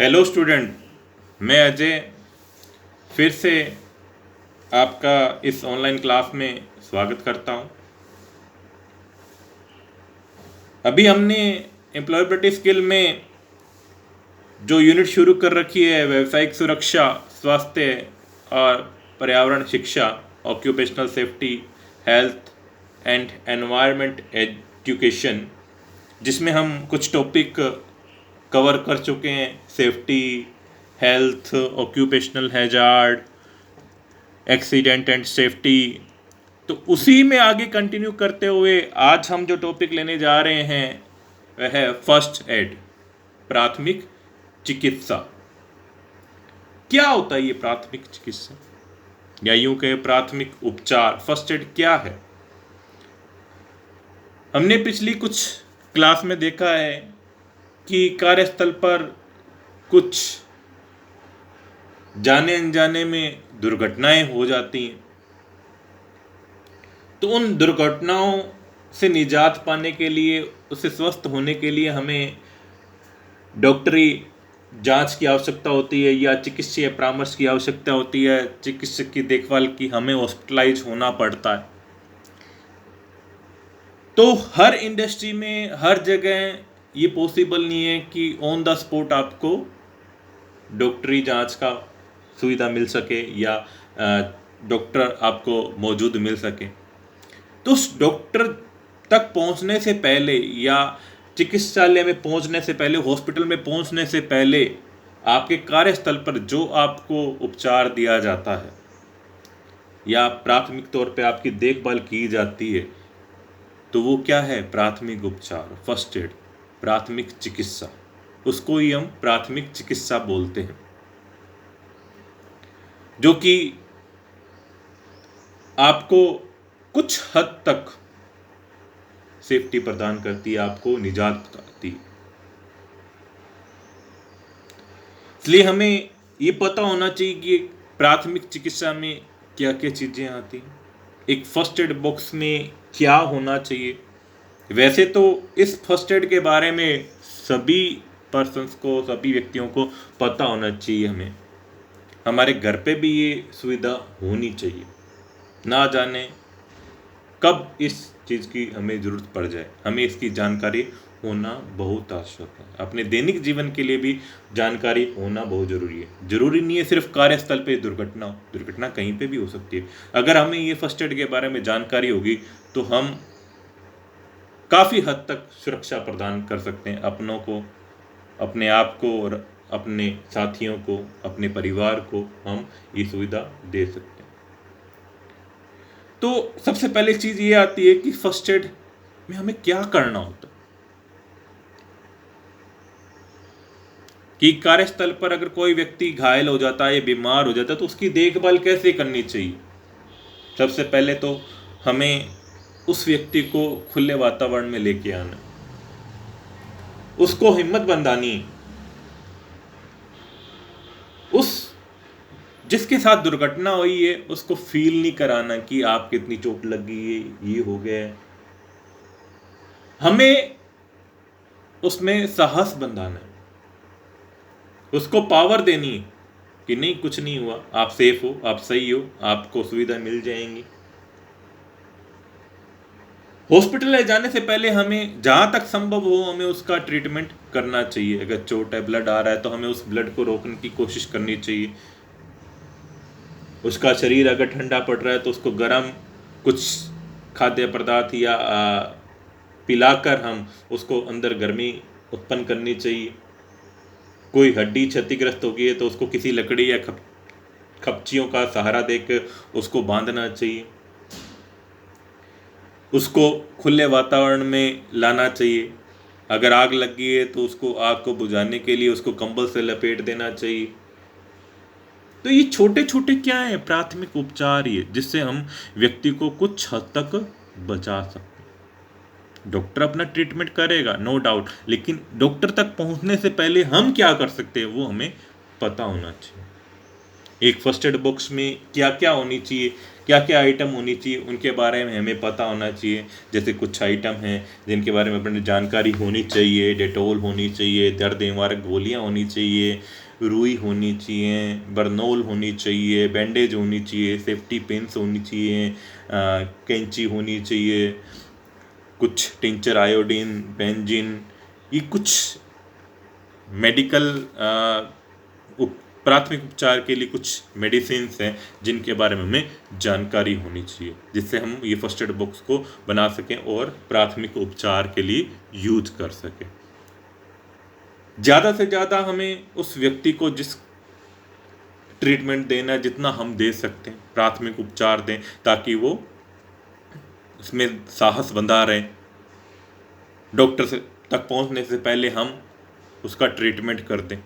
Hello student, मैं अजय फिर से आपका इस ऑनलाइन क्लास में स्वागत करता हूं। अभी हमने एम्प्लॉयबिलिटी स्किल में जो यूनिट शुरू कर रखी है व्यावसायिक सुरक्षा, स्वास्थ्य और पर्यावरण शिक्षा, occupational safety, health and environment education, जिसमें हम कुछ टॉपिक कवर कर चुके हैं। Safety, health, occupational hazard, accident and safety. तो उसी में आगे कंटिन्यू करते हुए आज हम जो टॉपिक लेने जा रहे हैं वह है फर्स्ट एड, प्राथमिक चिकित्सा। क्या होता है ये प्राथमिक चिकित्सा, या यूं कहे प्राथमिक उपचार? फर्स्ट एड क्या है? हमने पिछली कुछ क्लास में देखा है कि कार्यस्थल पर कुछ जाने अनजाने में दुर्घटनाएं हो जाती हैं। तो उन दुर्घटनाओं से निजात पाने के लिए, उससे स्वस्थ होने के लिए हमें डॉक्टरी जांच की आवश्यकता होती है या चिकित्सीय परामर्श की आवश्यकता होती है। चिकित्सक की देखभाल की हमें हॉस्पिटलाइज होना पड़ता है। तो हर इंडस्ट्री में, हर जगह ये पॉसिबल नहीं है कि ऑन द स्पॉट आपको डॉक्टरी जांच का सुविधा मिल सके या डॉक्टर आपको मौजूद मिल सके। तो उस डॉक्टर तक पहुंचने से पहले या चिकित्सालय में पहुंचने से पहले, हॉस्पिटल में पहुंचने से पहले, आपके कार्यस्थल पर जो आपको उपचार दिया जाता है या प्राथमिक तौर पे आपकी देखभाल की जाती है, तो वो क्या है? प्राथमिक उपचार, फर्स्ट एड, प्राथमिक चिकित्सा। उसको ही हम प्राथमिक चिकित्सा बोलते हैं, जो कि आपको कुछ हद तक सेफ्टी प्रदान करती है, आपको निजात पाती है। इसलिए हमें ये पता होना चाहिए कि प्राथमिक चिकित्सा में क्या क्या चीज़ें आती हैं, एक फर्स्ट एड बॉक्स में क्या होना चाहिए। वैसे तो इस फर्स्ट एड के बारे में सभी पर्सन्स को, सभी व्यक्तियों को पता होना चाहिए। हमें हमारे घर पे भी ये सुविधा होनी चाहिए। ना जाने कब इस चीज़ की हमें ज़रूरत पड़ जाए, हमें इसकी जानकारी होना बहुत आवश्यक है। अपने दैनिक जीवन के लिए भी जानकारी होना बहुत ज़रूरी है। ज़रूरी नहीं है सिर्फ कार्यस्थल पे दुर्घटना हो, दुर्घटना कहीं पे भी हो सकती है। अगर हमें ये फर्स्ट एड के बारे में जानकारी होगी तो हम काफ़ी हद तक सुरक्षा प्रदान कर सकते हैं अपनों को, अपने आप को और अपने साथियों को, अपने परिवार को हम ये सुविधा दे सकते हैं। तो सबसे पहले चीज़ ये आती है कि फर्स्ट एड में हमें क्या करना होता है। कि कार्यस्थल पर अगर कोई व्यक्ति घायल हो जाता है या बीमार हो जाता है तो उसकी देखभाल कैसे करनी चाहिए। सबसे पहले तो हमें उस व्यक्ति को खुले वातावरण में लेके आना, उसको हिम्मत बंधानी। उस जिसके साथ दुर्घटना हुई है उसको फील नहीं कराना कि आप कितनी चोट लग गई है, ये हो गया है। हमें उसमें साहस बंधाना है, उसको पावर देनी है कि नहीं, कुछ नहीं हुआ, आप सेफ हो, आप सही हो, आपको सुविधा मिल जाएंगी। हॉस्पिटल ले जाने से पहले हमें जहां तक संभव हो हमें उसका ट्रीटमेंट करना चाहिए। अगर चोट है, ब्लड आ रहा है, तो हमें उस ब्लड को रोकने की कोशिश करनी चाहिए। उसका शरीर अगर ठंडा पड़ रहा है तो उसको गर्म कुछ खाद्य पदार्थ या पिलाकर हम उसको अंदर गर्मी उत्पन्न करनी चाहिए। कोई हड्डी क्षतिग्रस्त हो गई है तो उसको किसी लकड़ी या खपचियों का सहारा देकर उसको बांधना चाहिए। उसको खुले वातावरण में लाना चाहिए। अगर आग लग गई है तो उसको आग को बुझाने के लिए उसको कंबल से लपेट देना चाहिए। तो ये छोटे छोटे क्या है, प्राथमिक उपचार, ये जिससे हम व्यक्ति को कुछ हद तक बचा सकते हैं। डॉक्टर अपना ट्रीटमेंट करेगा, नो डाउट, लेकिन डॉक्टर तक पहुंचने से पहले हम क्या कर सकते हैं वो हमें पता होना चाहिए। एक फर्स्ट एड बॉक्स में क्या क्या होनी चाहिए, क्या क्या आइटम होनी चाहिए, उनके बारे में हमें पता होना चाहिए। जैसे कुछ आइटम हैं जिनके बारे में अपनी जानकारी होनी चाहिए। डेटोल होनी चाहिए, दर्द निवारक गोलियाँ होनी चाहिए, रुई होनी चाहिए, बर्नोल होनी चाहिए, बैंडेज होनी चाहिए, सेफ्टी पिन्स होनी चाहिए, कैंची होनी चाहिए, कुछ टिंचर, आयोडीन, बेंजीन, ये कुछ मेडिकल प्राथमिक उपचार के लिए कुछ मेडिसिन्स हैं जिनके बारे में हमें जानकारी होनी चाहिए, जिससे हम ये फर्स्ट एड बॉक्स को बना सकें और प्राथमिक उपचार के लिए यूज कर सकें। ज़्यादा से ज़्यादा हमें उस व्यक्ति को जिस ट्रीटमेंट देना है जितना हम दे सकते हैं, प्राथमिक उपचार दें ताकि वो उसमें साहस बंधा रहे। डॉक्टर से तक पहुंचने से पहले हम उसका ट्रीटमेंट कर दें,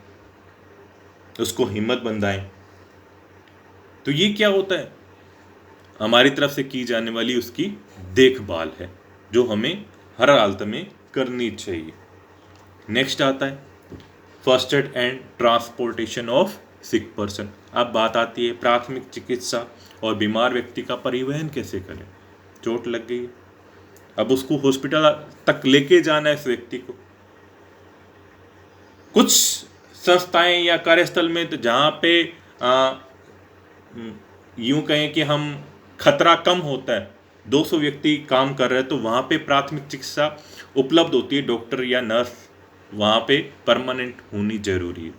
उसको हिम्मत बंधाएं। तो ये क्या होता है, हमारी तरफ से की जाने वाली उसकी देखभाल है जो हमें हर हालत में करनी चाहिए। नेक्स्ट आता है first aid and transportation of sick person. अब बात आती है प्राथमिक चिकित्सा और बीमार व्यक्ति का परिवहन कैसे करें। चोट लग गई, अब उसको हॉस्पिटल तक लेके जाना है इस व्यक्ति को। कुछ संस्थाएं या कार्यस्थल में तो जहाँ पे यूं कहें कि हम खतरा कम होता है, 200 व्यक्ति काम कर रहे हैं, तो वहाँ पे प्राथमिक चिकित्सा उपलब्ध होती है। डॉक्टर या नर्स वहाँ पे परमानेंट होनी जरूरी है।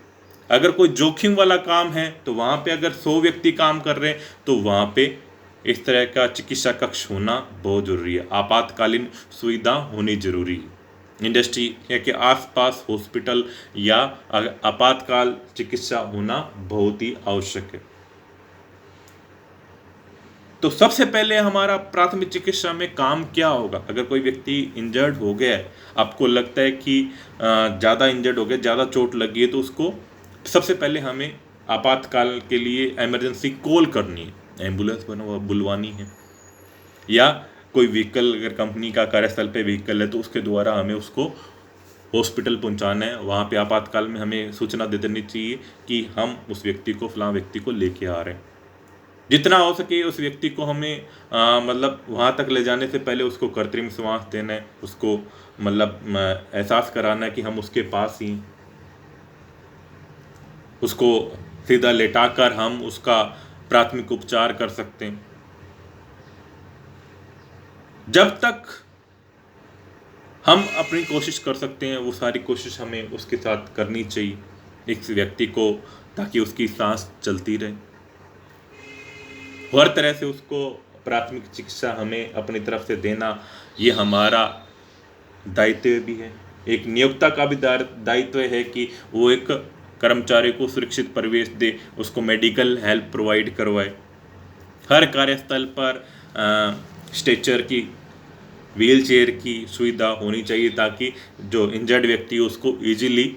अगर कोई जोखिम वाला काम है तो वहाँ पे अगर 100 व्यक्ति काम कर रहे हैं तो वहाँ पे इस तरह का चिकित्सा कक्ष होना बहुत जरूरी है। आपातकालीन सुविधा होनी जरूरी है। इंडस्ट्री के आसपास हॉस्पिटल या आपातकाल चिकित्सा होना बहुत ही आवश्यक है। तो सबसे पहले हमारा प्राथमिक चिकित्सा में काम क्या होगा। अगर कोई व्यक्ति इंजर्ड हो गया है, आपको लगता है कि ज़्यादा इंजर्ड हो गया, ज़्यादा चोट लगी है, तो उसको सबसे पहले हमें आपातकाल के लिए इमरजेंसी कॉल करनी है, एम्बुलेंस बुलवानी है, या कोई व्हीकल अगर कंपनी का कार्यस्थल पे व्हीकल है तो उसके द्वारा हमें उसको हॉस्पिटल पहुंचाना है। वहाँ पे आपातकाल में हमें सूचना दे देनी चाहिए कि हम उस व्यक्ति को, फलां व्यक्ति को लेके आ रहे हैं। जितना हो सके उस व्यक्ति को हमें मतलब वहाँ तक ले जाने से पहले उसको कृत्रिम श्वास देना है, उसको मतलब एहसास कराना है कि हम उसके पास ही, उसको सीधा लेटाकर हम उसका प्राथमिक उपचार कर सकते हैं। जब तक हम अपनी कोशिश कर सकते हैं वो सारी कोशिश हमें उसके साथ करनी चाहिए, इस व्यक्ति को, ताकि उसकी सांस चलती रहे। हर तरह से उसको प्राथमिक चिकित्सा हमें अपनी तरफ से देना, ये हमारा दायित्व भी है। एक नियोक्ता का भी दायित्व है कि वो एक कर्मचारी को सुरक्षित परिवेश दे, उसको मेडिकल हेल्प प्रोवाइड करवाए। हर कार्यस्थल पर स्ट्रेचर की, व्हील चेयर की सुविधा होनी चाहिए ताकि जो इंजर्ड व्यक्ति है उसको इजीली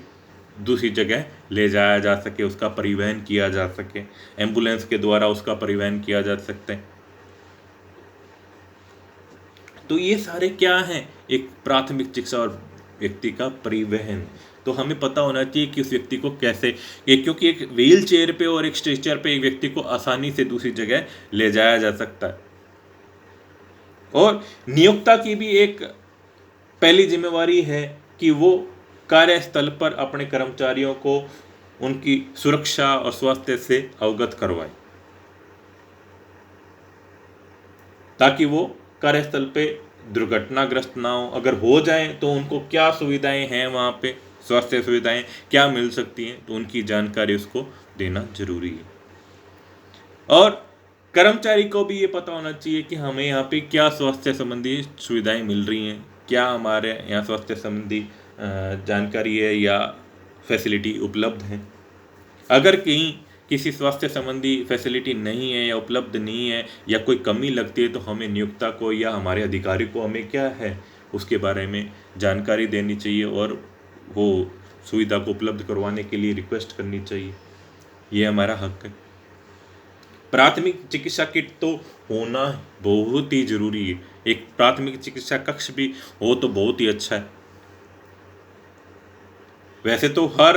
दूसरी जगह ले जाया जा सके, उसका परिवहन किया जा सके, एम्बुलेंस के द्वारा उसका परिवहन किया जा सकता है। तो ये सारे क्या हैं, एक प्राथमिक चिकित्सा और व्यक्ति का परिवहन। तो हमें पता होना चाहिए कि उस व्यक्ति को कैसे, क्योंकि एक व्हील चेयर पे और एक स्ट्रेचर पे एक व्यक्ति को आसानी से दूसरी जगह ले जाया जा सकता है। और नियोक्ता की भी एक पहली जिम्मेवारी है कि वो कार्यस्थल पर अपने कर्मचारियों को उनकी सुरक्षा और स्वास्थ्य से अवगत करवाए, ताकि वो कार्यस्थल पे दुर्घटनाग्रस्त ना हो। अगर हो जाए तो उनको क्या सुविधाएं हैं, वहाँ पे स्वास्थ्य सुविधाएं क्या मिल सकती हैं, तो उनकी जानकारी उसको देना जरूरी है। और कर्मचारी को भी ये पता होना चाहिए कि हमें यहाँ पे क्या स्वास्थ्य संबंधी सुविधाएं मिल रही हैं, क्या हमारे यहाँ स्वास्थ्य संबंधी जानकारी है या फैसिलिटी उपलब्ध है। अगर कहीं किसी स्वास्थ्य संबंधी फैसिलिटी नहीं है या उपलब्ध नहीं है या कोई कमी लगती है तो हमें नियोक्ता को या हमारे अधिकारी को हमें क्या है उसके बारे में जानकारी देनी चाहिए और वो सुविधा को उपलब्ध करवाने के लिए रिक्वेस्ट करनी चाहिए। ये हमारा हक है। प्राथमिक चिकित्सा किट तो होना बहुत ही जरूरी है। एक प्राथमिक चिकित्सा कक्ष भी हो तो बहुत ही अच्छा है। वैसे तो हर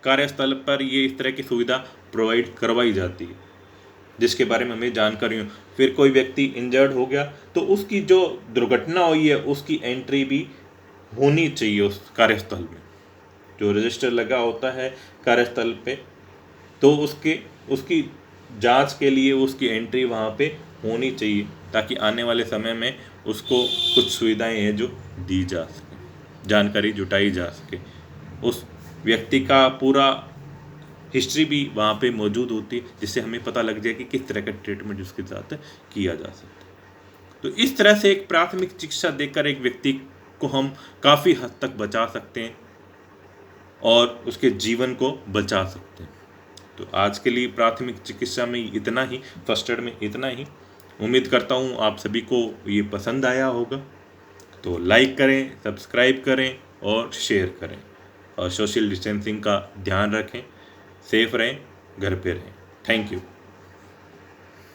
कार्यस्थल पर ये इस तरह की सुविधा प्रोवाइड करवाई जाती है, जिसके बारे में हमें जानकारी हो। फिर कोई व्यक्ति इंजर्ड हो गया तो उसकी जो दुर्घटना हुई है उसकी एंट्री भी होनी चाहिए उस कार्यस्थल में, जो रजिस्टर लगा होता है कार्यस्थल पे, तो उसकी जांच के लिए उसकी एंट्री वहाँ पे होनी चाहिए, ताकि आने वाले समय में उसको कुछ सुविधाएं हैं जो दी जा सके, जानकारी जुटाई जा सके। उस व्यक्ति का पूरा हिस्ट्री भी वहाँ पे मौजूद होती है, जिससे हमें पता लग जाए कि किस तरह का ट्रीटमेंट उसके साथ किया जा सकता है। तो इस तरह से एक प्राथमिक चिकित्सा देकर एक व्यक्ति को हम काफ़ी हद तक बचा सकते हैं और उसके जीवन को बचा सकते हैं। तो आज के लिए प्राथमिक चिकित्सा में इतना ही, फर्स्ट एड में इतना ही। उम्मीद करता हूँ आप सभी को ये पसंद आया होगा। तो लाइक करें, सब्सक्राइब करें और शेयर करें, और सोशल डिस्टेंसिंग का ध्यान रखें, सेफ रहें, घर पे रहें। Thank you.